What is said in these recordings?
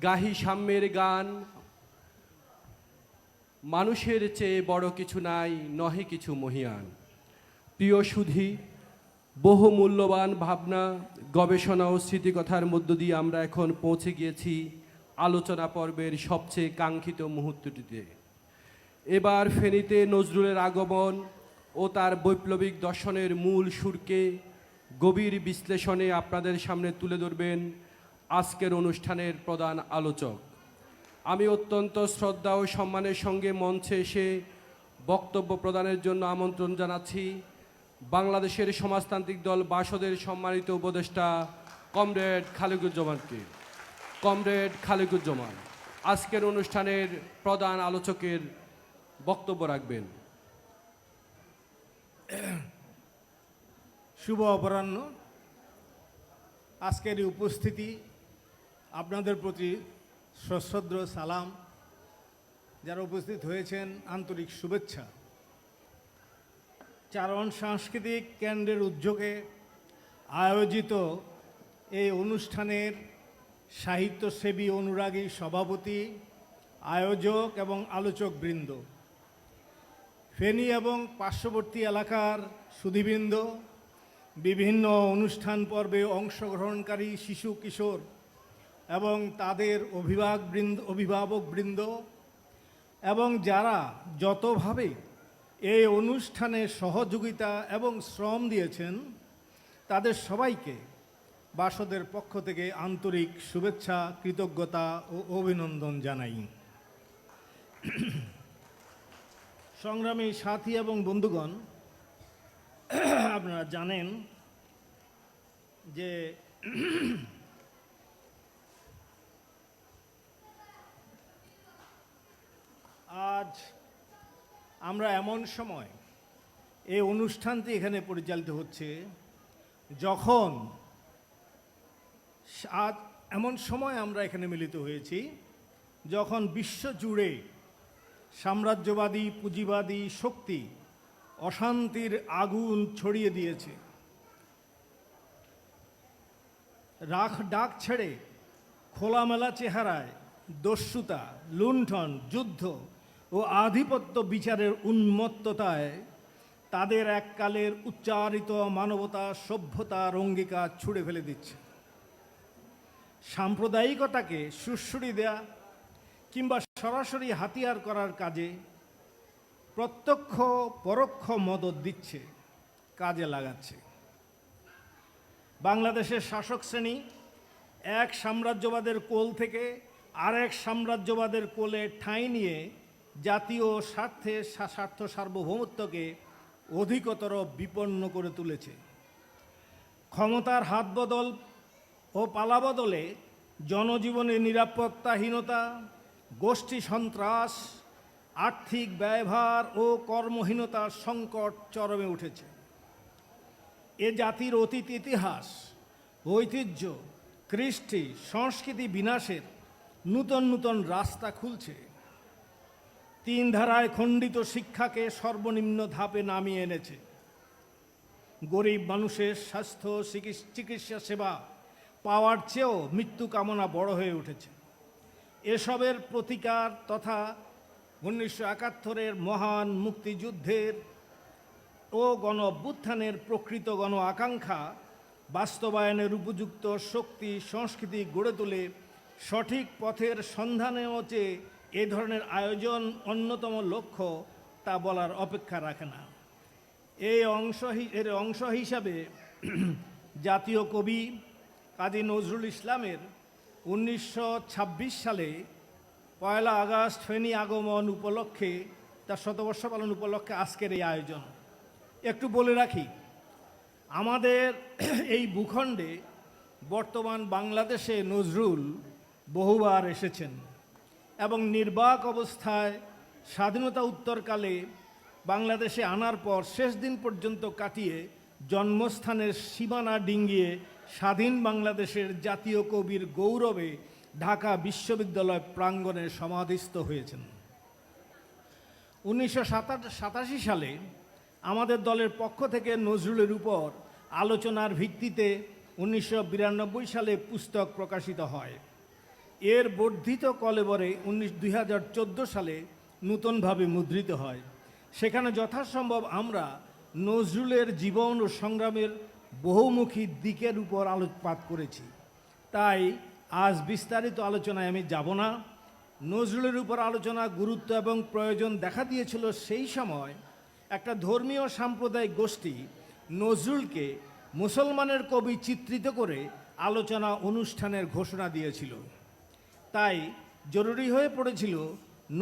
গাহি সাম্যের গান, মানুষের চেয়ে বড় কিছু নাই, নহে কিছু মহিয়ান। প্রিয় সুধী, বহু মূল্যবান ভাবনা, গবেষণা ও স্মৃতিকথার মধ্য দিয়ে আমরা এখন পৌঁছে গিয়েছি আলোচনা পর্বের সবচেয়ে কাঙ্ক্ষিত মুহূর্তটিতে। এবার ফেনীতে নজরুলের আগমন ও তার বৈপ্লবিক দর্শনের মূল সুরকে গভীর বিশ্লেষণে আপনাদের সামনে তুলে ধরবেন আজকের অনুষ্ঠানের প্রধান আলোচক। আমি অত্যন্ত শ্রদ্ধা ও সম্মানের সঙ্গে মঞ্চে এসে বক্তব্য প্রদানের জন্য আমন্ত্রণ জানাচ্ছি বাংলাদেশের সমাজতান্ত্রিক দল বাসদের সম্মানিত উপদেষ্টা কমরেড খালেকুজ্জামানকে। কমরেড খালেকুজ্জামান আজকের অনুষ্ঠানের প্রধান আলোচকের বক্তব্য রাখবেন। শুভ অপরাহ্ন। আজকের এই উপস্থিতি আপনাদের প্রতি সশ্রদ্ধ সালাম। যারা উপস্থিত হয়েছেন আন্তরিক শুভেচ্ছা। চারণ সাংস্কৃতিক কেন্দ্রের উদ্যোগে আয়োজিত এই অনুষ্ঠানের সাহিত্যসেবী অনুরাগী সভাপতি, আয়োজক এবং আলোচকবৃন্দ, ফেনী এবং পার্শ্ববর্তী এলাকার সুধীবৃন্দ, বিভিন্ন অনুষ্ঠান পর্বে অংশগ্রহণকারী শিশু কিশোর এবং তাদের অভিভাবকবৃন্দ এবং যারা যতভাবে এই অনুষ্ঠানে সহযোগিতা এবং শ্রম দিয়েছেন, তাদের সবাইকে বাসদের পক্ষ থেকে আন্তরিক শুভেচ্ছা, কৃতজ্ঞতা ও অভিনন্দন জানাই। সংগ্রামী সাথী এবং বন্ধুগণ, আপনারা জানেন যে আজ আমরা এমন সময় এই অনুষ্ঠানটি এখানে পরিচালিত হচ্ছে যখন আজ এমন সময় আমরা এখানে মিলিত হয়েছি যখন বিশ্বজুড়ে সাম্রাজ্যবাদী পুঁজিবাদী শক্তি অশান্তির আগুন ছড়িয়ে দিয়েছে। ডাক ছেড়ে খোলামেলা চেহারায় দস্যুতা, লুণ্ঠন, যুদ্ধ ও আধিপত্য বিচারের উন্মত্ততায় তাদের এককালের উচ্চারিত মানবতা, সভ্যতার অঙ্গীকার ছুঁড়ে ফেলে দিচ্ছে। সাম্প্রদায়িকতাকে সুড়সুড়ি দেয়া কিংবা সরাসরি হাতিয়ার করার কাজে প্রত্যক্ষ পরোক্ষ মদত দিচ্ছে, কাজে লাগাচ্ছে। বাংলাদেশের শাসক শ্রেণী এক সাম্রাজ্যবাদের কোল থেকে আরেক সাম্রাজ্যবাদের কোলে ঠাঁই নিয়ে জাতীয় স্বার্থ সার্বভৌমত্বকে অধিকতর বিপন্ন করে তুলেছে। ক্ষমতার হাত বদল ও পালাবদলে জনজীবনের নিরাপত্তাহীনতা, গোষ্ঠী সন্ত্রাস, আর্থিক ব্যয়ভার ও কর্মহীনতার সংকট চরমে উঠেছে। এ জাতির অতীত ইতিহাস, ঐতিহ্য, কৃষ্টি, সংস্কৃতি বিনাশের নূতন নূতন রাস্তা খুলছে। তিন ধারায় খণ্ডিত শিক্ষাকে সর্বনিম্ন ধাপে নামিয়ে এনেছে। গরিব মানুষের স্বাস্থ্য চিকিৎসা সেবা পাওয়ার চেয়েও মৃত্যু কামনা বড় হয়ে উঠেছে। এসবের প্রতিকার তথা 1971-এর মহান মুক্তিযুদ্ধের ও গণ অভ্যুত্থানের প্রকৃত গণ আকাঙ্ক্ষা বাস্তবায়নের উপযুক্ত শক্তি সংস্কৃতি গড়ে তুলে সঠিক পথের সন্ধানে হচ্ছে এ ধরনের আয়োজন অন্যতম লক্ষ্য, তা বলার অপেক্ষা রাখে না। এর অংশ হিসাবে জাতীয় কবি কাজী নজরুল ইসলামের 1926 সালে 1 আগস্ট ফেনী আগমন উপলক্ষে, তার শতবর্ষ পালন উপলক্ষে আজকের এই আয়োজন। একটু বলে রাখি, আমাদের এই ভূখণ্ডে বর্তমান বাংলাদেশে নজরুল বহুবার এসেছেন এবং নির্বাক অবস্থায় স্বাধীনতা উত্তরকালে বাংলাদেশে আনার পর শেষ দিন পর্যন্ত কাটিয়ে জন্মস্থানের সীমানা ডিঙ্গিয়ে স্বাধীন বাংলাদেশের জাতীয় কবির গৌরবে ঢাকা বিশ্ববিদ্যালয় প্রাঙ্গণে সমাধিস্থ হয়েছেন। 1987 সালে আমাদের দলের পক্ষ থেকে নজরুলের উপর আলোচনার ভিত্তিতে 1992 সালে পুস্তক প্রকাশিত হয়। এর বর্ধিত কলেবরে 2014 সালে নূতনভাবে মুদ্রিত হয়। সেখানে যথাসম্ভব আমরা নজরুলের জীবন ও সংগ্রামের বহুমুখী দিকের উপর আলোকপাত করেছি। তাই আজ বিস্তারিত আলোচনায় আমি যাব না। নজরুলের উপর আলোচনা গুরুত্ব এবং প্রয়োজন দেখা দিয়েছিল সেই সময় একটা ধর্মীয় সাম্প্রদায়িক গোষ্ঠী নজরুলকে মুসলমানের কবি চিত্রিত করে আলোচনা অনুষ্ঠানের ঘোষণা দিয়েছিল। তাই জরুরি হয়ে পড়েছিল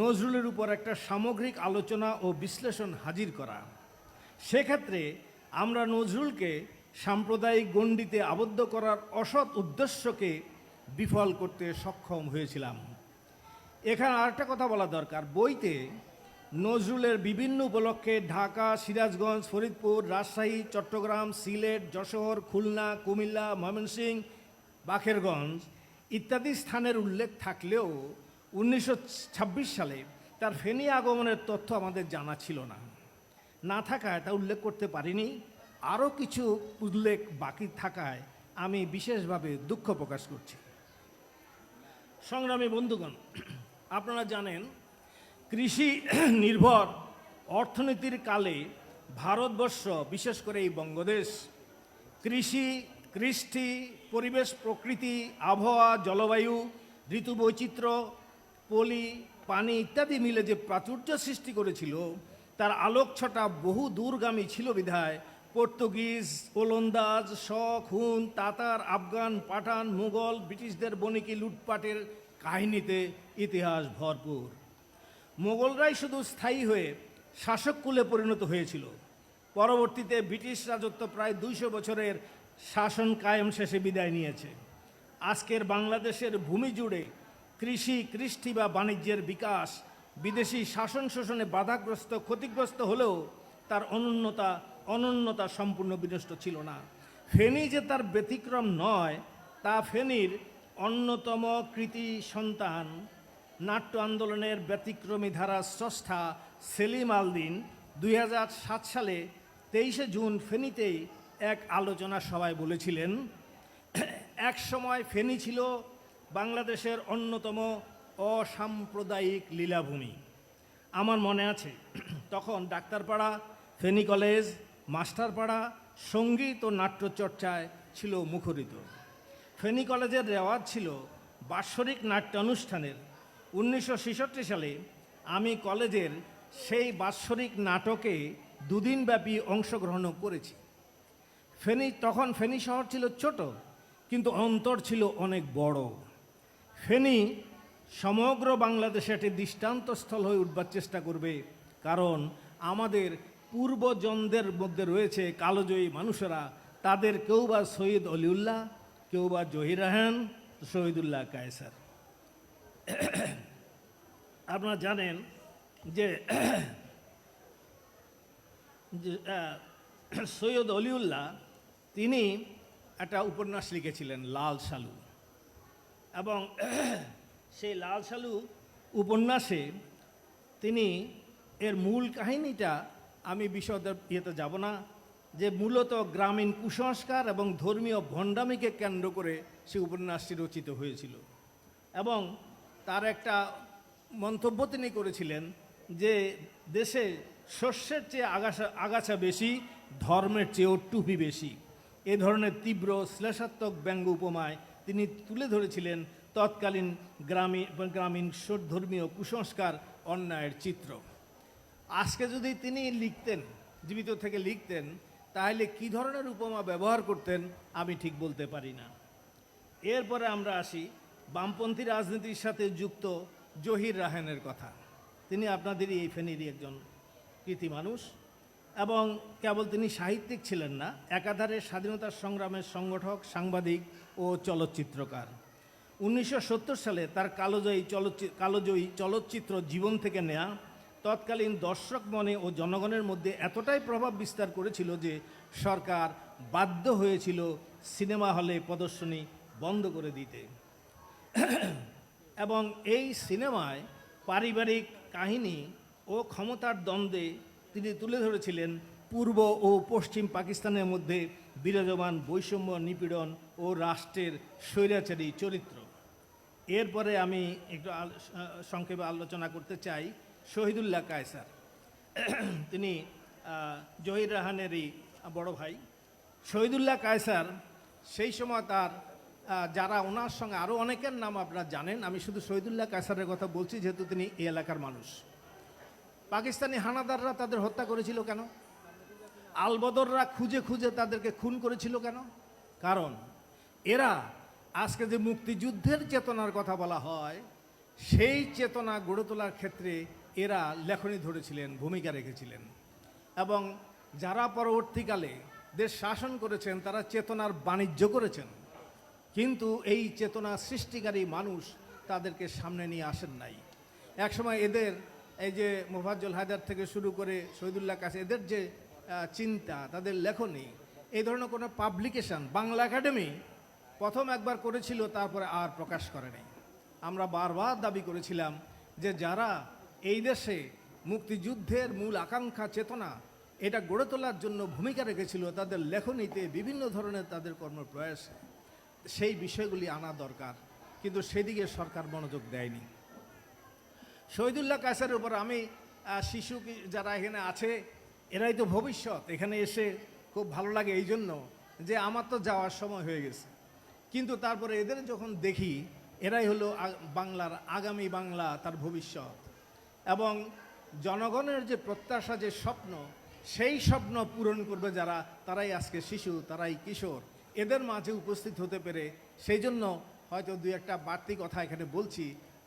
নজরুলের উপর একটা সামগ্রিক আলোচনা ও বিশ্লেষণ হাজির করা। সেক্ষেত্রে আমরা নজরুলকে সাম্প্রদায়িক গণ্ডিতে আবদ্ধ করার অসৎ উদ্দেশ্যকে বিফল করতে সক্ষম হয়েছিলাম। এখানে আরেকটা কথা বলা দরকার, বইতে নজরুলের বিভিন্ন উপলক্ষে ঢাকা, সিরাজগঞ্জ, ফরিদপুর, রাজশাহী, চট্টগ্রাম, সিলেট, যশোর, খুলনা, কুমিল্লা, ময়মনসিংহ, বাকেরগঞ্জ ইত্যাদি স্থানের উল্লেখ থাকলেও 1926 সালে তার ফেনী আগমনের তথ্য আমাদের জানা ছিল না থাকায় তা উল্লেখ করতে পারিনি। আরও কিছু উল্লেখ বাকি থাকায় আমি বিশেষভাবে দুঃখ প্রকাশ করছি। সংগ্রামী বন্ধুগণ, আপনারা জানেন কৃষি নির্ভর অর্থনীতির কালে ভারতবর্ষ, বিশেষ করে এই বঙ্গদেশ, কৃষি, কৃষ্টি, পরিবেশ, প্রকৃতি, আবহাওয়া, জলবায়ু, ঋতু বৈচিত্র্য, পলি, পানি ইত্যাদি মিলে যে প্রাচুর্য সৃষ্টি করেছিল তার আলোকছটা বহু দূরগামী ছিল বিধায় পর্তুগিজ, ওলন্দাজ, শক, হুন, তাতার, আফগান, পাঠান, মুঘল, ব্রিটিশদের বণিকি লুটপাটের কাহিনীতে ইতিহাস ভরপুর। মোগলরাই শুধু স্থায়ী হয়ে শাসককুলে পরিণত হয়েছিল। পরবর্তীতে ব্রিটিশ রাজত্ব প্রায় 200 বছরের শাসন কায়েম শেষে বিদায় নিয়েছে। আজকের বাংলাদেশের ভূমি জুড়ে কৃষি, কৃষ্টি বা বাণিজ্যের বিকাশ বিদেশি শাসন শোষণে বাধাগ্রস্ত, ক্ষতিগ্রস্ত হলেও তার অনন্যতা সম্পূর্ণ বিনষ্ট ছিল না। ফেনী যে তার ব্যতিক্রম নয়, তা ফেনীর অন্যতম কৃতি সন্তান নাট্য আন্দোলনের ব্যতিক্রমী ধারা স্রষ্টা সেলিম আলদিন 2007 সালে 23শে জুন ফেনীতেই এক আলোচনা সভায় বলেছিলেন, এক সময় ফেনী ছিল বাংলাদেশের অন্যতম অসাম্প্রদায়িক লীলাভূমি। আমার মনে আছে তখন ডাক্তারপাড়া, ফেনী কলেজ, মাস্টারপাড়া সঙ্গীত ও নাট্যচর্চায় ছিল মুখরিত। ফেনী কলেজের রেওয়াজ ছিল বাৎসরিক নাট্যানুষ্ঠানের। 1966 সালে আমি কলেজের সেই বাৎসরিক নাটকে 2 দিনব্যাপী অংশগ্রহণও করেছি। তখন ফেনী শহর ছিল ছোট, কিন্তু অন্তর ছিল অনেক বড়। ফেনী সমগ্র বাংলাদেশে একটি দৃষ্টান্তস্থল হয়ে উঠবার চেষ্টা করবে, কারণ আমাদের পূর্বজনদের মধ্যে রয়েছে কালোজয়ী মানুষেরা। তাদের কেউ বা সৈয়দ অলিউল্লাহ, কেউ বা জহির রায়হান, শহীদুল্লাহ কায়সার। আপনারা জানেন যে সৈয়দ অলিউল্লাহ তিনি একটা উপন্যাস লিখেছিলেন লাল সালু, এবং সেই লাল সালু উপন্যাসে তিনি এর মূল কাহিনীটা, আমি বিশদের ইয়েতে যাব না, যে মূলত গ্রামীণ কুসংস্কার এবং ধর্মীয় ভণ্ডামিকে কেন্দ্র করে সেই উপন্যাসটি রচিত হয়েছিল। এবং তার একটা মন্তব্য তিনি করেছিলেন যে দেশে শস্যের চেয়ে আগাছা বেশি, ধর্মের চেয়েও টুপি বেশি। এ ধরনের তীব্র শ্লেষাত্মক ব্যঙ্গ উপমায় তিনি তুলে ধরেছিলেন তৎকালীন গ্রামীণ ধর্মীয় কুসংস্কার, অন্যায়ের চিত্র। আজকে যদি তিনি লিখতেন, জীবিত থেকে লিখতেন, তাহলে কি ধরনের উপমা ব্যবহার করতেন আমি ঠিক বলতে পারি না। এরপরে আমরা আসি বামপন্থী রাজনীতির সাথে যুক্ত জহির রায়হানের কথা। তিনি আপনাদেরই এই ফেনীরই একজন কৃতি মানুষ, এবং কেবল তিনি সাহিত্যিক ছিলেন না, একাধারে স্বাধীনতা সংগ্রামের সংগঠক, সাংবাদিক ও চলচ্চিত্রকার। 1970 সালে তার কালোজয়ী চলচ্চিত্র জীবন থেকে নেয়া তৎকালীন দর্শক মনে ও জনগণের মধ্যে এতটাই প্রভাব বিস্তার করেছিল যে সরকার বাধ্য হয়েছিল সিনেমা হলে প্রদর্শনী বন্ধ করে দিতে। এবং এই সিনেমায় পারিবারিক কাহিনী ও ক্ষমতার দ্বন্দ্বে তিনি তুলে ধরেছিলেন পূর্ব ও পশ্চিম পাকিস্তানের মধ্যে বিরাজমান বৈষম্য, নিপীড়ন ও রাষ্ট্রের স্বৈরাচারী চরিত্র। এরপরে আমি একটু সংক্ষেপে আলোচনা করতে চাই শহীদুল্লাহ কায়সার। তিনি জহির রাহানেরই বড় ভাই। শহীদুল্লাহ কায়সার সেই সময় তার যারা ওনার সঙ্গে আরও অনেকের নাম আপনারা জানেন, আমি শুধু শহীদুল্লাহ কায়সারের কথা বলছি যেহেতু তিনি এই এলাকার মানুষ। পাকিস্তানি হানাদাররা তাদের হত্যা করেছিল কেন? আলবদররা খুঁজে খুঁজে তাদেরকে খুন করেছিল কেন? কারণ এরা আজকে যে মুক্তিযুদ্ধের চেতনার কথা বলা হয়, সেই চেতনা গড়ে তোলার ক্ষেত্রে এরা লেখনী ধরেছিলেন, ভূমিকা রেখেছিলেন। এবং যারা পরবর্তীকালে দেশ শাসন করেছেন তারা চেতনার বাণিজ্য করেছেন, কিন্তু এই চেতনা সৃষ্টিকারী মানুষ তাদেরকে সামনে নিয়ে আসেন নাই। একসময় এদের এই যে মোফাজ্জল হায়দার থেকে শুরু করে শহীদুল্লাহ কাছে এদের যে চিন্তা, তাদের লেখনী, এই ধরনের কোনো পাবলিকেশন বাংলা একাডেমি প্রথম একবার করেছিল, তারপরে আর প্রকাশ করে নাই। আমরা বারবার দাবি করেছিলাম যে যারা এই দেশে মুক্তিযুদ্ধের মূল আকাঙ্ক্ষা চেতনা এটা গড়ে তোলার জন্য ভূমিকা রেখেছিল, তাদের লেখনীতে বিভিন্ন ধরনের তাদের কর্মপ্রয়াস, সেই বিষয়গুলি আনা দরকার, কিন্তু সেদিকে সরকার মনোযোগ দেয়নি। শহীদুল্লাহ কায়সারের উপর আমি শিশু যারা এখানে আছে এরাই তো ভবিষ্যৎ। এখানে এসে খুব ভালো লাগে এই জন্য যে আমার তো যাওয়ার সময় হয়ে গেছে, কিন্তু তারপরে এদের যখন দেখি এরাই হলো বাংলার আগামী বাংলা, তার ভবিষ্যৎ। এবং জনগণের যে প্রত্যাশা, যে স্বপ্ন, সেই স্বপ্ন পূরণ করবে যারা, তারাই আজকে শিশু, তারাই কিশোর। এদের মাঝে উপস্থিত হতে পেরে সেই জন্য হয়তো দুই একটা বাড়তি কথা এখানে বলছি,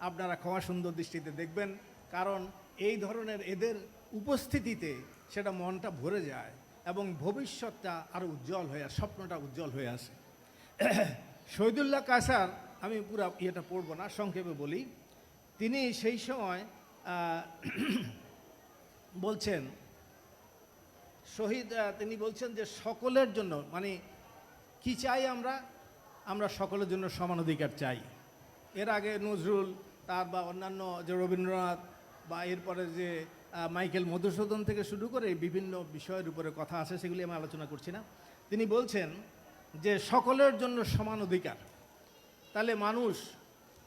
আপনারা ক্ষমা সুন্দর দৃষ্টিতে দেখবেন। কারণ এই ধরনের এদের উপস্থিতিতে সেটা মনটা ভরে যায় এবং ভবিষ্যৎটা আরও উজ্জ্বল হয়ে আসে, স্বপ্নটা উজ্জ্বল হয়ে আসে। শহীদুল্লাহ কায়সার, আমি পুরো ইয়েটা পড়বো না, সংক্ষেপে বলি। তিনি সেই সময় বলছেন তিনি বলছেন যে সকলের জন্য, মানে কি চাই আমরা সকলের জন্য সমান অধিকার চাই। এর আগে নজরুল তার বা অন্যান্য যে রবীন্দ্রনাথ বা এরপরে যে মাইকেল মধুসূদন থেকে শুরু করে বিভিন্ন বিষয়ের উপরে কথা আছে, সেগুলি আমি আলোচনা করছি না। তিনি বলছেন যে সকলের জন্য সমান অধিকার। তাহলে মানুষ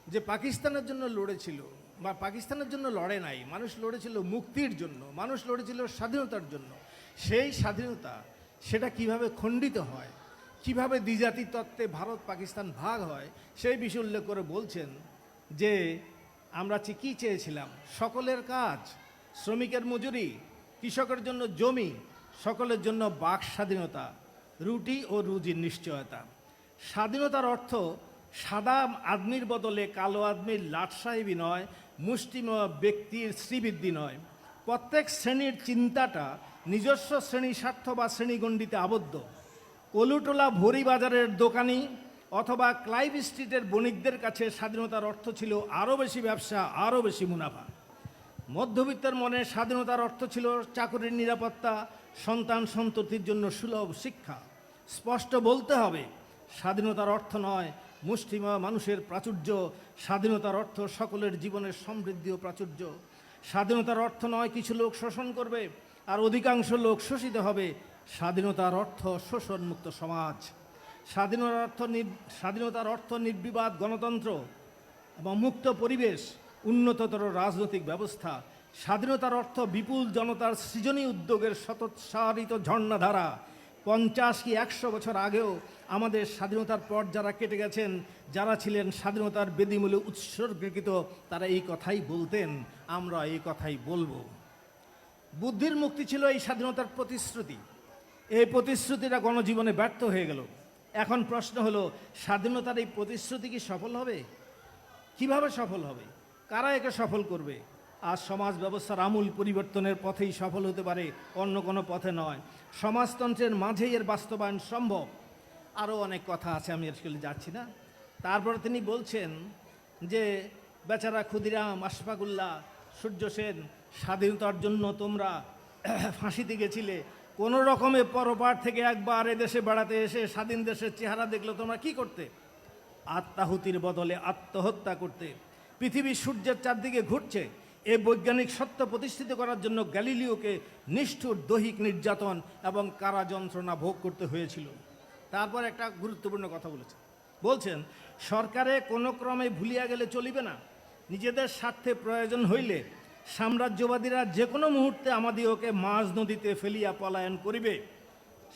যে পাকিস্তানের জন্য লড়েছিল বা পাকিস্তানের জন্য লড়ে নাই, মানুষ লড়েছিল মুক্তির জন্য, মানুষ লড়েছিল স্বাধীনতার জন্য। সেই স্বাধীনতা সেটা কিভাবে খণ্ডিত হয়, কিভাবে দ্বিজাতি তত্ত্বে ভারত পাকিস্তান ভাগ হয়, সেই বিষয় উল্লেখ করে বলছেন যে আমরা কি চেয়েছিলাম? সকলের কাজ, শ্রমিকের মজুরি, কৃষকের জন্য জমি, সকলের জন্য বাক স্বাধীনতা, রুটি ও রুজির নিশ্চয়তা। স্বাধীনতার অর্থ সাদা আদমির বদলে কালো আদমির লাটসাহেবি নয়, মুষ্টিমেয় ব্যক্তির শ্রীবৃদ্ধি নয়। প্রত্যেক শ্রেণীর চিন্তাটা নিজস্ব শ্রেণী স্বার্থ বা শ্রেণীগণ্ডিতে আবদ্ধ। কলুটোলা ভরি বাজারের দোকানি অথবা ক্লাইভ স্ট্রিটের বণিকদের কাছে স্বাধীনতার অর্থ ছিল আরও বেশি ব্যবসা, আরও বেশি মুনাফা। মধ্যবিত্তের মনে স্বাধীনতার অর্থ ছিল চাকরির নিরাপত্তা, সন্তান সন্ততির জন্য সুলভ শিক্ষা। স্পষ্ট বলতে হবে, স্বাধীনতার অর্থ নয় মুষ্টিমেয় মানুষের প্রাচুর্য, স্বাধীনতার অর্থ সকলের জীবনের সমৃদ্ধি ও প্রাচুর্য। স্বাধীনতার অর্থ নয় কিছু লোক শোষণ করবে আর অধিকাংশ লোক শোষিত হবে। স্বাধীনতার অর্থ শোষণমুক্ত সমাজ। স্বাধীনতার অর্থ নির্বিবাদ গণতন্ত্র এবং মুক্ত পরিবেশ, উন্নততর রাজনৈতিক ব্যবস্থা। স্বাধীনতার অর্থ বিপুল জনতার সৃজনী উদ্যোগের স্বতঃসারিত ঝর্ণাধারা। 50 কি 100 বছর আগেও আমাদের স্বাধীনতার পর যারা কেটে গেছেন, যারা ছিলেন স্বাধীনতার বেদিমূলে উৎসর্গীকৃত, তারা এই কথাই বলতেন, আমরা এই কথাই বলবো। বুদ্ধির মুক্তি ছিল এই স্বাধীনতার প্রতিশ্রুতি। এই প্রতিশ্রুতিটা গণজীবনে ব্যর্থ হয়ে গেল। এখন প্রশ্ন হলো, স্বাধীনতার এই প্রতিশ্রুতি কি সফল হবে? কিভাবে সফল হবে? কারা একে সফল করবে? আজ সমাজ ব্যবস্থার আমূল পরিবর্তনের পথেই সফল হতে পারে, অন্য কোনো পথে নয়। সমাজতন্ত্রের মাঝেই এর বাস্তবায়ন সম্ভব। আরও অনেক কথা আছে, আমি আসলে যাচ্ছি না। তারপরে তিনি বলছেন যে বেচারা ক্ষুদিরাম, আশফাকুল্লাহ, সূর্য সেন, স্বাধীনতার জন্য তোমরা ফাঁসিতে গেছিলে, কোনো রকমে পরপার থেকে একবার এদেশে বেড়াতে এসে স্বাধীন দেশের চেহারা দেখলে তোমরা কি করতে? আত্মাহুতির বদলে আত্মহত্যা করতে। পৃথিবী সূর্যের চারদিকে ঘুরছে, এই বৈজ্ঞানিক সত্য প্রতিষ্ঠিত করার জন্য গ্যালিলিওকে নিষ্ঠুর দৈহিক নির্যাতন এবং কারা যন্ত্রণা ভোগ করতে হয়েছিল। তারপর একটা গুরুত্বপূর্ণ কথা বলছেন, সরকারে কোনো ক্রমে ভুলিয়া গেলে চলিবে না। নিজেদের স্বার্থে প্রয়োজন হইলে সাম্রাজ্যবাদীরা যে কোনো মুহূর্তে আমাদিওকে মাঝ নদীতে ফেলিয়া পলায়ন করিবে।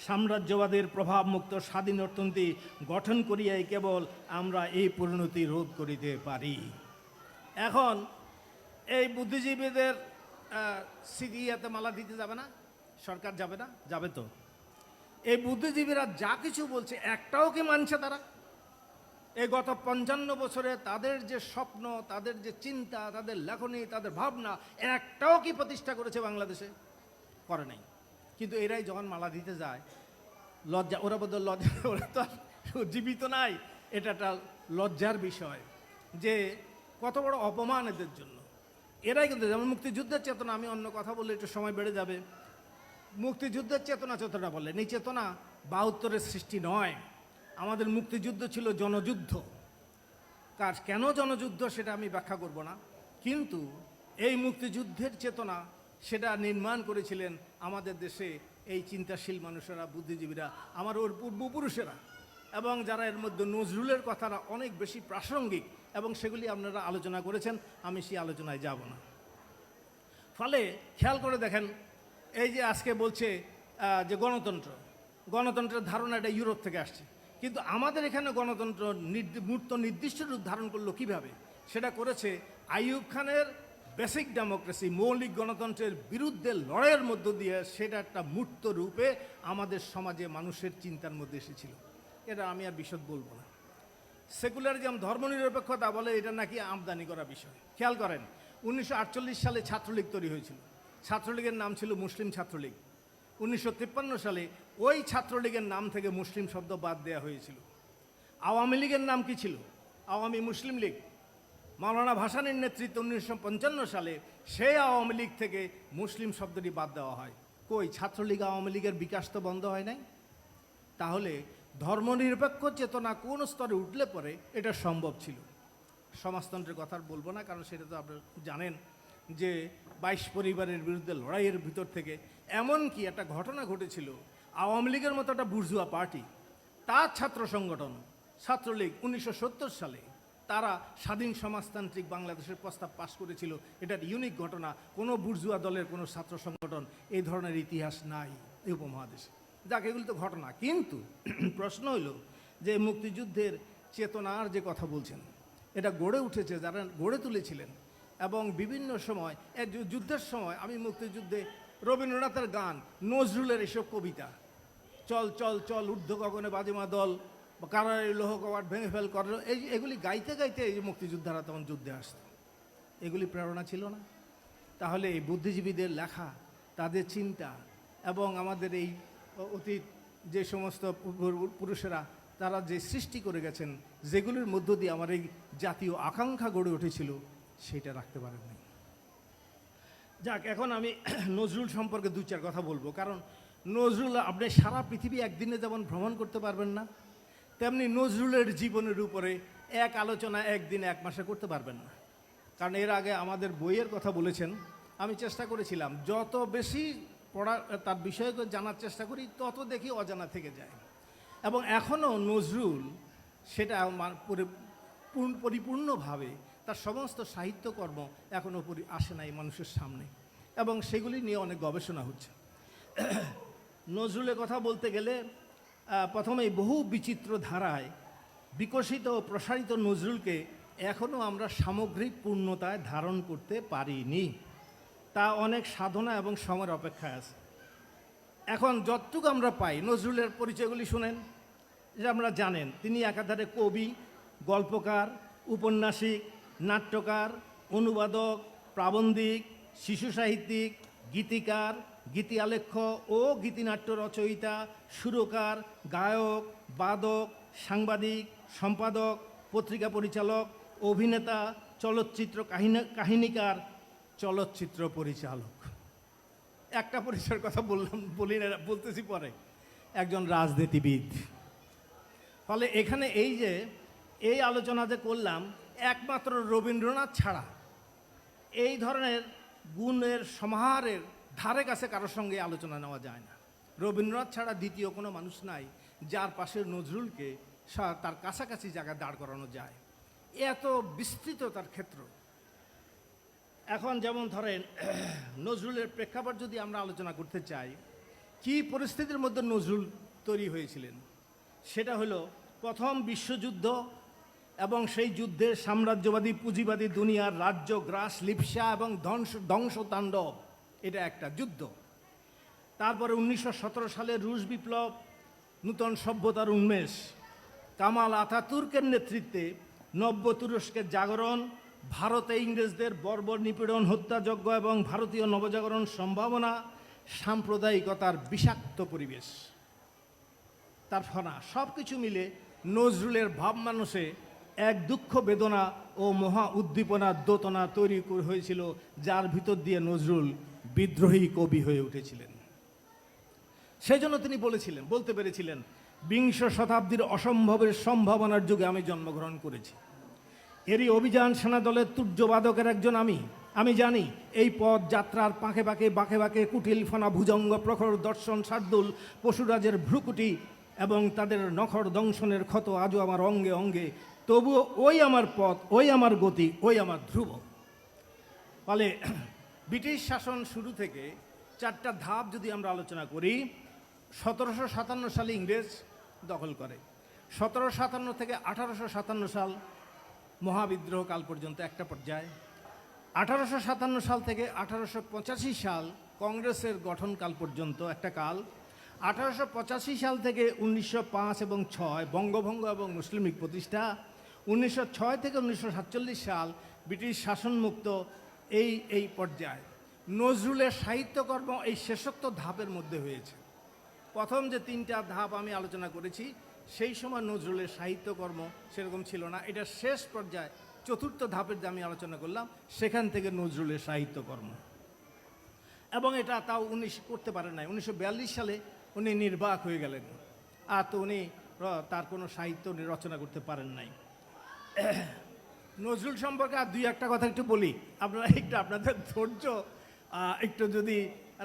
সাম্রাজ্যবাদের প্রভাবমুক্ত স্বাধীন অর্থনীতি গঠন করিয়াই কেবল আমরা এই পরিণতি রোধ করিতে পারি। এখন এই বুদ্ধিজীবীদের সিরিয়াতে মালা দিতে যাবে না? সরকার যাবে না? যাবে তো। এই বুদ্ধিজীবীরা যা কিছু বলছে একটাও কি মানছে তারা? এই গত 55 বছরে তাদের যে স্বপ্ন, তাদের যে চিন্তা, তাদের লেখনী, তাদের ভাবনা একটাও কি প্রতিষ্ঠা করেছে বাংলাদেশে? করে নাই। কিন্তু এরাই যখন মালা দিতে যায়, লজ্জা, ওরা বোধহয় লজ্জা, ওরা তো আর জীবিত নাই। এটা একটা লজ্জার বিষয় যে কত বড় অপমান এদের জন্য। এরাই কিন্তু, যেমন মুক্তিযুদ্ধের চেতনা, আমি অন্য কথা বললে একটু সময় বেড়ে যাবে। মুক্তিযুদ্ধের চেতনা যতটা বললেন, এই চেতনা 72-এর সৃষ্টি নয়। আমাদের মুক্তিযুদ্ধ ছিল জনযুদ্ধ। কেন জনযুদ্ধ সেটা আমি ব্যাখ্যা করব না, কিন্তু এই মুক্তিযুদ্ধের চেতনা সেটা নির্মাণ করেছিলেন আমাদের দেশে এই চিন্তাশীল মানুষেরা, বুদ্ধিজীবীরা, আমার ওর পূর্বপুরুষেরা, এবং যারা এর মধ্যে নজরুলের কথাটা অনেক বেশি প্রাসঙ্গিক, এবং সেগুলি আপনারা আলোচনা করেছেন, আমি সেই আলোচনায় যাব না। ফলে খেয়াল করে দেখেন, এই যে আজকে বলছে যে গণতন্ত্রের ধারণা এটা ইউরোপ থেকে আসছে, কিন্তু আমাদের এখানে গণতন্ত্র মূর্ত নির্দিষ্ট রূপ ধারণ করলো কিভাবে? সেটা করেছে আইয়ুব খানের বেসিক ডেমোক্রেসি, মৌলিক গণতন্ত্রের বিরুদ্ধে লড়াইয়ের মধ্য দিয়ে সেটা একটা মূর্ত রূপে আমাদের সমাজে মানুষের চিন্তার মধ্যে এসেছিল। এটা আমি আর বিশদ বলবো না। সেকুলারিজম, ধর্মনিরপেক্ষতা বলে এটা নাকি আমদানি করা বিষয়। খেয়াল করেন, 1948 সালে ছাত্রলীগ তৈরি হয়েছিল। ছাত্রলীগের নাম ছিল মুসলিম ছাত্রলীগ। 1953 সালে ওই ছাত্রলীগের নাম থেকে মুসলিম শব্দ বাদ দেওয়া হয়েছিল। আওয়ামী লীগের নাম কি ছিল? আওয়ামী মুসলিম লীগ। মাওলানা ভাসানীর নেতৃত্বে 1955 সালে সেই আওয়ামী লীগ থেকে মুসলিম শব্দটি বাদ দেওয়া হয়। কই, ছাত্রলীগ আওয়ামী লীগের বিকাশ তো বন্ধ হয় নাই। তাহলে ধর্মনিরপেক্ষ চেতনা কোন স্তরে উঠলে পরে এটা সম্ভব ছিল। সমাজতন্ত্রের কথা বলবো না, কারণ সেটা তো আপনারা জানেন যে 22 পরিবারের বিরুদ্ধে লড়াইয়ের ভিতর থেকে এমনকি একটা ঘটনা ঘটেছিল। আওয়ামী লীগের মতো একটা বুর্জুয়া পার্টি, তার ছাত্র সংগঠন ছাত্রলীগ 1970 সালে তারা স্বাধীন সমাজতান্ত্রিক বাংলাদেশের প্রস্তাব পাশ করেছিল। এটার ইউনিক ঘটনা। কোনো বুর্জুয়া দলের কোনো ছাত্র সংগঠন এই ধরনের ইতিহাস নাই এই উপমহাদেশে। যাক, এগুলি তো ঘটনা। কিন্তু প্রশ্ন হইল যে মুক্তিযুদ্ধের চেতনার যে কথা বলছেন, এটা গড়ে উঠেছে যারা গড়ে তুলেছিলেন, এবং বিভিন্ন সময় যুদ্ধের সময় আমি মুক্তিযুদ্ধে রবীন্দ্রনাথের গান, নজরুলের এসব কবিতা, চল চল চল ঊর্ধ্ব গগনে বাজেমা দল, বা কারারের লোহ কবাট ভেঙে ফেল কর, এগুলি গাইতে গাইতে এই যে মুক্তিযোদ্ধারা তখন যুদ্ধে আসত। এগুলি প্রেরণা ছিল না? তাহলে এই বুদ্ধিজীবীদের লেখা, তাদের চিন্তা, এবং আমাদের এই অতীত যে সমস্ত পুরুষেরা তারা যে সৃষ্টি করে গেছেন, যেগুলির মধ্য দিয়ে আমার এই জাতীয় আকাঙ্ক্ষা গড়ে উঠেছিল, সেটা রাখতে পারেননি। যাক, এখন আমি নজরুল সম্পর্কে 2-4 কথা বলবো। কারণ নজরুল, আপনি সারা পৃথিবী একদিনে যেমন ভ্রমণ করতে পারবেন না, তেমনি নজরুলের জীবনের উপরে এক আলোচনা একদিন 1 মাসে করতে পারবেন না। কারণ এর আগে আমাদের বইয়ের কথা বলেছেন, আমি চেষ্টা করেছিলাম যত বেশি পড়া তার বিষয়ে জানার চেষ্টা করি, তত দেখি অজানা থেকে যায়। এবং এখনও নজরুল সেটা পরিপূর্ণভাবে তার সমস্ত সাহিত্যকর্ম এখনও আসে নাই মানুষের সামনে, এবং সেগুলি নিয়ে অনেক গবেষণা হচ্ছে। নজরুলের কথা বলতে গেলে প্রথমেই বহু বিচিত্র ধারায় বিকশিত ও প্রসারিত নজরুলকে এখনও আমরা সামগ্রিক পূর্ণতায় ধারণ করতে পারিনি। তা অনেক সাধনা এবং সময়ের অপেক্ষায় আছে। এখন যতটুকু আমরা পাই, নজরুলের পরিচয়গুলি শুনেন, যে আমরা জানেন তিনি একাধারে কবি, গল্পকার, উপন্যাসিক, নাট্যকার, অনুবাদক, প্রাবন্ধিক, শিশু সাহিত্যিক, গীতিকার, গীতি আলেখ্য ও গীতিনাট্য রচয়িতা, সুরকার, গায়ক, বাদক, সাংবাদিক, সম্পাদক, পত্রিকা পরিচালক, অভিনেতা, চলচ্চিত্র কাহিনীকার, চলচ্চিত্র পরিচালক। একটা পরিচয়ের কথা বলতেছি পরে, একজন রাজনীতিবিদ। ফলে এখানে এই আলোচনা যে করলাম, একমাত্র রবীন্দ্রনাথ ছাড়া এই ধরনের গুণের সমাহারের ধারে কাছে কারোর সঙ্গে আলোচনা নেওয়া যায় না। রবীন্দ্রনাথ ছাড়া দ্বিতীয় কোনো মানুষ নাই যার পাশে নজরুলকে তার কাছাকাছি জায়গায় দাঁড় করানো যায়, এত বিস্তৃত তার ক্ষেত্র। এখন যেমন ধরেন নজরুলের প্রেক্ষাপট যদি আমরা আলোচনা করতে চাই, কি পরিস্থিতির মধ্যে নজরুল তৈরি হয়েছিলেন, সেটা হলো প্রথম বিশ্বযুদ্ধ এবং সেই যুদ্ধের সাম্রাজ্যবাদী পুঁজিবাদী দুনিয়ার রাজ্য গ্রাস লিপসা এবং ধ্বংসতাণ্ডব, এটা একটা যুদ্ধ। তারপরে 1917 সালে রুশ বিপ্লব, নূতন সভ্যতার উন্মেষ, কামাল আতাতুর্কের নেতৃত্বে নব্য তুরস্কের জাগরণ, ভারতে ইংরেজদের বর্বর নিপীড়ন, হত্যাযজ্ঞ এবং ভারতীয় নবজাগরণ সম্ভাবনা, সাম্প্রদায়িকতার বিষাক্ত পরিবেশ, তার ফনা, সব কিছু মিলে নজরুলের ভাব মানুষে এক দুঃখ বেদনা ও মহা উদ্দীপনার দোতনা তৈরি হয়েছিল, যার ভিতর দিয়ে নজরুল বিদ্রোহী কবি হয়ে উঠেছিলেন। সেই জন্য তিনি বলতে পেরেছিলেন, বিংশ শতাব্দীর অসম্ভবের সম্ভাবনার যুগে আমি জন্মগ্রহণ করেছি। এরই অভিযান সেনা দলের তুর্যবাদকের একজন আমি জানি এই পথ যাত্রার পাকে বাঁকে কুটিল ফনা ভুজঙ্গ প্রখর দর্শন শার্দুল পশুরাজের ভ্রুকুটি এবং তাদের নখর দংশনের ক্ষত আজও আমার অঙ্গে অঙ্গে, তবুও ওই আমার পথ, ওই আমার গতি, ওই আমার ধ্রুব। ফলে ব্রিটিশ শাসন শুরু থেকে চারটা ধাপ যদি আমরা আলোচনা করি, 1757 সালে ইংরেজ দখল করে, 1757 থেকে 1857 সাল মহাবিদ্রোহ কাল পর্যন্ত একটা পর্যায়, 1857 সাল থেকে 1885 সাল কংগ্রেসের গঠনকাল পর্যন্ত একটা কাল, 1885 সাল থেকে 1905 এবং 6 বঙ্গভঙ্গ এবং মুসলিম লীগ প্রতিষ্ঠা, 1906 থেকে 1947 সাল ব্রিটিশ শাসনমুক্ত, এই পর্যায় নজরুলের সাহিত্যকর্ম এই শেষোক্ত ধাপের মধ্যে হয়েছে। প্রথম যে তিনটা ধাপ আমি আলোচনা করেছি, সেই সময় নজরুলের সাহিত্যকর্ম সেরকম ছিল না। এটা শেষ পর্যায়ে চতুর্থ ধাপের যে আমি আলোচনা করলাম, সেখান থেকে নজরুলের সাহিত্যকর্ম, এবং এটা তাও উনি করতে পারেন নাই। 1942 সালে উনি নির্বাক হয়ে গেলেন, আর তো উনি তার কোনো সাহিত্য উনি রচনা করতে পারেন নাই। নজরুল সম্পর্কে আর দুই একটা কথা একটু বলি, আপনারা একটু আপনাদের ধৈর্য একটু যদি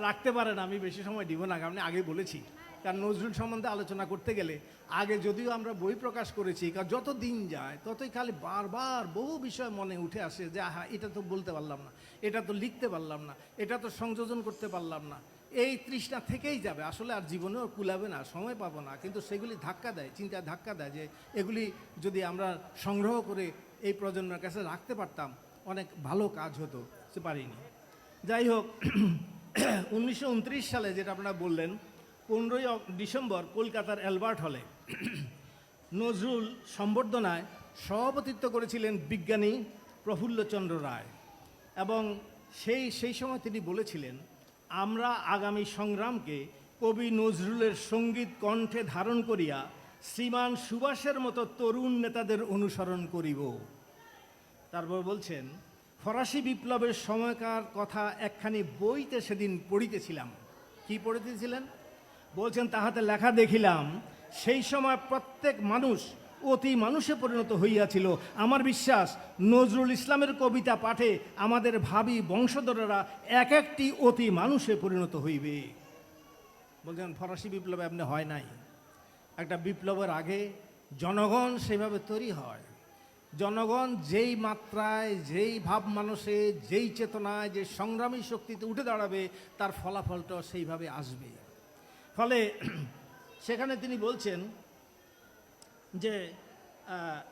রাখতে পারেন, আমি বেশি সময় দিব না, কারণ আগেই বলেছি। কারণ নজরুল সম্বন্ধে আলোচনা করতে গেলে, আগে যদিও আমরা বই প্রকাশ করেছি, কারণ যত দিন যায় ততই খালি বারবার বহু বিষয় মনে উঠে আসে যে হ্যাঁ, এটা তো বলতে পারলাম না, এটা তো লিখতে পারলাম না, এটা তো সংযোজন করতে পারলাম না, এই তৃষ্ণা থেকেই যাবে। আসলে আর জীবনেও কুলাবে না, সময় পাবো না, কিন্তু সেগুলি ধাক্কা দেয়, চিন্তায় ধাক্কা দেয় যে এগুলি যদি আমরা সংগ্রহ করে এই প্রজন্মের কাছে রাখতে পারতাম, অনেক ভালো কাজ হতো, সে পারিনি। যাই হোক, 1929 সালে যেটা আপনারা বললেন, 15ই ডিসেম্বর কলকাতার অ্যালবার্ট হলে নজরুল সম্বর্ধনায় সভাপতিত্ব করেছিলেন বিজ্ঞানী প্রফুল্লচন্দ্র রায়, এবং সেই সময় তিনি বলেছিলেন, আমরা আগামী সংগ্রামকে কবি নজরুলের সঙ্গীত কণ্ঠে ধারণ করিয়া শ্রীমান সুভাষের মতো তরুণ নেতাদের অনুসরণ করিব। তারপর বলছেন, ফরাসি বিপ্লবের সময়কার কথা একখানি বইতে সেদিন পড়িতেছিলাম। কি পড়িতেছিলেন? বলছেন, তাহাতে লেখা দেখিলাম, সেই সময় প্রত্যেক মানুষ অতি মানুষে পরিণত হইয়াছিল। আমার বিশ্বাস, নজরুল ইসলামের কবিতা পাঠে আমাদের ভাবী বংশধরেরা এক একটি অতি মানুষে পরিণত হইবে। বলছেন, ফরাসি বিপ্লব এমনি হয় নাই। একটা বিপ্লবের আগে জনগণ সেভাবে তৈরি হয়। জনগণ যেই মাত্রায়, যেই ভাব মানুষে, যেই চেতনায়, যে সংগ্রামী শক্তিতে উঠে দাঁড়াবে, তার ফলাফলটা সেইভাবে আসবে। ফলে সেখানে তিনি বলছেন যে